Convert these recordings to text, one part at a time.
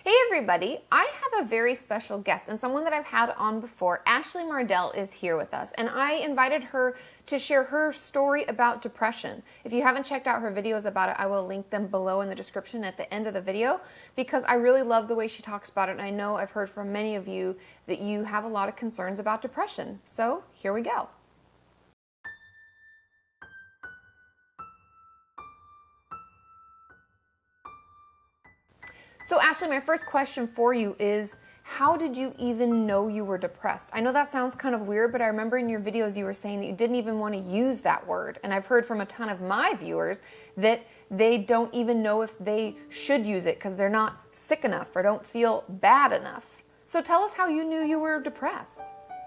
Hey everybody, I have a very special guest and someone that I've had on before. Ashley Mardell is here with us and I invited her to share her story about depression. If you haven't checked out her videos about it, I will link them below in the description at the end of the video because I really love the way she talks about it, and I know I've heard from many of you that you have a lot of concerns about depression. So here we go. So Ashley, my first question for you is, how did you even know you were depressed? I know that sounds kind of weird, but I remember in your videos you were saying that you didn't even want to use that word. And I've heard from a ton of my viewers that they don't even know if they should use it because they're not sick enough or don't feel bad enough. So tell us how you knew you were depressed.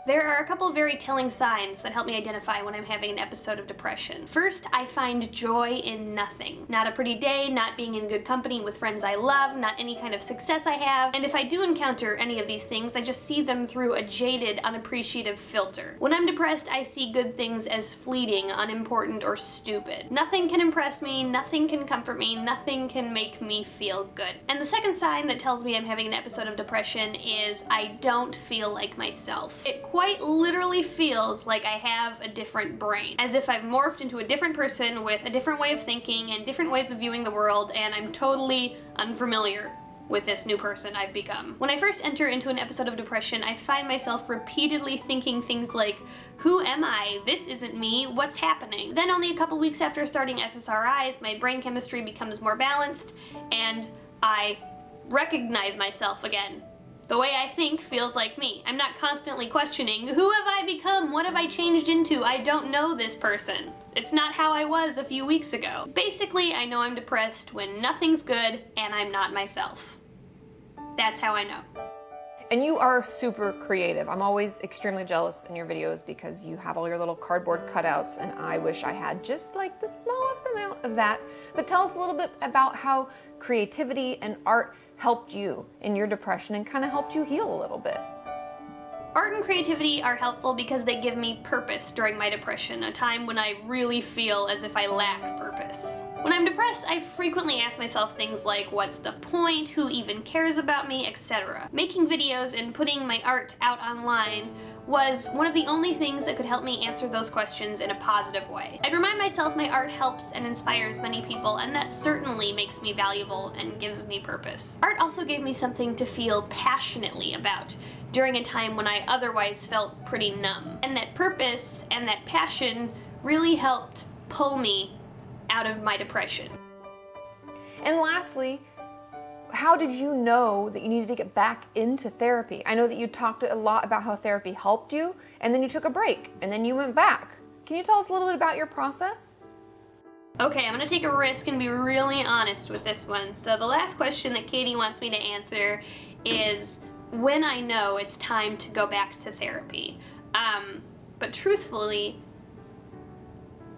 There are a couple very telling signs that help me identify when I'm having an episode of depression. First, I find joy in nothing. Not a pretty day, not being in good company with friends I love, not any kind of success I have, and if I do encounter any of these things, I just see them through a jaded, unappreciative filter. When I'm depressed, I see good things as fleeting, unimportant, or stupid. Nothing can impress me, nothing can comfort me, nothing can make me feel good. And the second sign that tells me I'm having an episode of depression is I don't feel like myself. It quite literally feels like I have a different brain, as if I've morphed into a different person with a different way of thinking and different ways of viewing the world, and I'm totally unfamiliar with this new person I've become. When I first enter into an episode of depression, I find myself repeatedly thinking things like, who am I? This isn't me. What's happening? Then only a couple weeks after starting SSRIs, my brain chemistry becomes more balanced, and I recognize myself again. The way I think feels like me. I'm not constantly questioning, who have I become? What have I changed into? I don't know this person. It's not how I was a few weeks ago. Basically, I know I'm depressed when nothing's good and I'm not myself. That's how I know. And you are super creative. I'm always extremely jealous in your videos because you have all your little cardboard cutouts, and I wish I had just like the smallest amount of that. But tell us a little bit about how creativity and art helped you in your depression and kind of helped you heal a little bit. Art and creativity are helpful because they give me purpose during my depression, a time when I really feel as if I lack purpose. When I'm depressed, I frequently ask myself things like, what's the point, who even cares about me, etc. Making videos and putting my art out online was one of the only things that could help me answer those questions in a positive way. I'd remind myself my art helps and inspires many people, and that certainly makes me valuable and gives me purpose. Art also gave me something to feel passionately about during a time when I otherwise felt pretty numb. And that purpose and that passion really helped pull me out of my depression. And lastly, how did you know that you needed to get back into therapy? I know that you talked a lot about how therapy helped you, and then you took a break, and then you went back. Can you tell us a little bit about your process? Okay, I'm gonna take a risk and be really honest with this one. So the last question that Katie wants me to answer is when I know it's time to go back to therapy. But truthfully,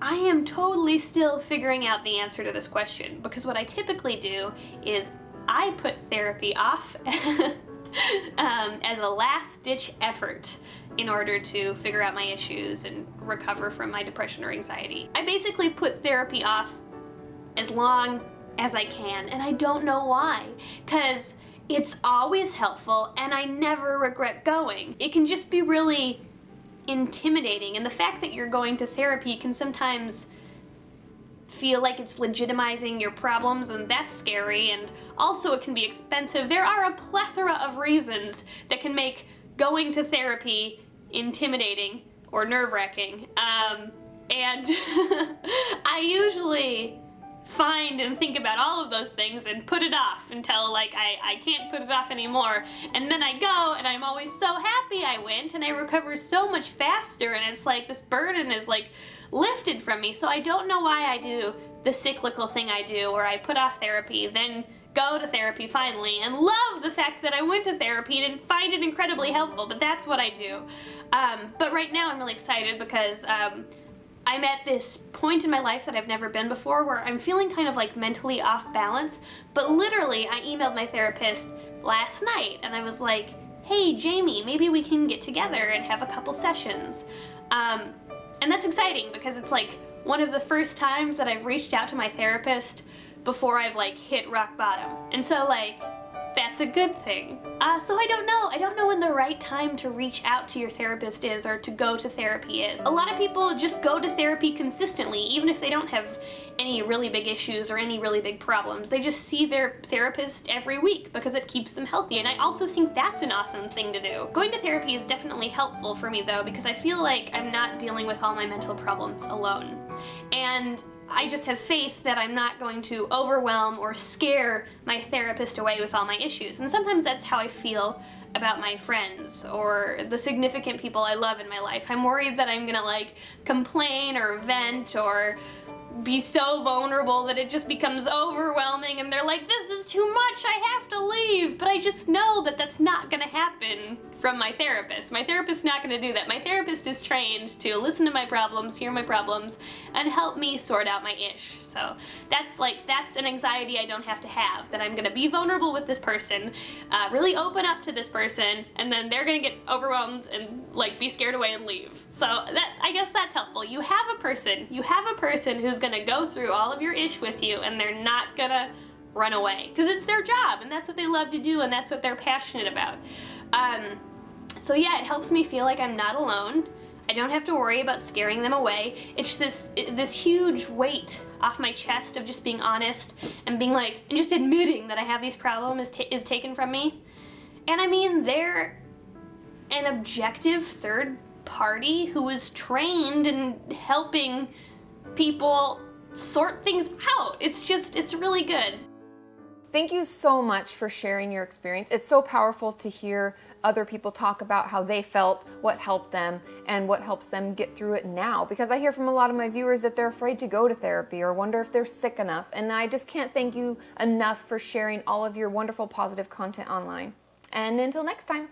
I am totally still figuring out the answer to this question, because what I typically do is I put therapy off as a last-ditch effort in order to figure out my issues and recover from my depression or anxiety. I basically put therapy off as long as I can, and I don't know why, because it's always helpful and I never regret going. It can just be really intimidating, and the fact that you're going to therapy can sometimes feel like it's legitimizing your problems, and that's scary, and also it can be expensive. There are a plethora of reasons that can make going to therapy intimidating or nerve-wracking, and I usually find and think about all of those things and put it off until like I can't put it off anymore, and then I go and I'm always so happy I went and I recover so much faster, and it's like this burden is like lifted from me. So I don't know why I do the cyclical thing I do where I put off therapy, then go to therapy finally, and love the fact that I went to therapy and find it incredibly helpful, but that's what I do. But right now I'm really excited because I'm at this point in my life that I've never been before where I'm feeling kind of like mentally off balance, but literally I emailed my therapist last night and I was like, hey Jamie, maybe we can get together and have a couple sessions. And that's exciting because it's like one of the first times that I've reached out to my therapist before I've like hit rock bottom. And so like that's a good thing. So I don't know. I don't know when the right time to reach out to your therapist is, or to go to therapy is. A lot of people just go to therapy consistently, even if they don't have any really big issues or any really big problems. They just see their therapist every week because it keeps them healthy, and I also think that's an awesome thing to do. Going to therapy is definitely helpful for me though, because I feel like I'm not dealing with all my mental problems alone. And I just have faith that I'm not going to overwhelm or scare my therapist away with all my issues. And sometimes that's how I feel about my friends or the significant people I love in my life. I'm worried that I'm gonna like complain or vent or be so vulnerable that it just becomes overwhelming and they're like, this is too much, I have to leave. But I just know that that's not gonna happen from my therapist. My therapist's not gonna do that. My therapist is trained to listen to my problems, hear my problems, and help me sort out my ish. So that's an anxiety I don't have to have, that I'm gonna be vulnerable with this person, really open up to this person, and then they're gonna get overwhelmed and like be scared away and leave. So I guess that's helpful. You have a person who's gonna go through all of your ish with you, and they're not gonna run away, because it's their job and that's what they love to do and that's what they're passionate about. So yeah, it helps me feel like I'm not alone. I don't have to worry about scaring them away. It's this huge weight off my chest of just being honest and being like, and just admitting that I have these problems is taken from me. And I mean, they're an objective third party who is trained in helping people sort things out. It's really good. Thank you so much for sharing your experience. It's so powerful to hear other people talk about how they felt, what helped them, and what helps them get through it now. Because I hear from a lot of my viewers that they're afraid to go to therapy or wonder if they're sick enough. And I just can't thank you enough for sharing all of your wonderful positive content online. And until next time.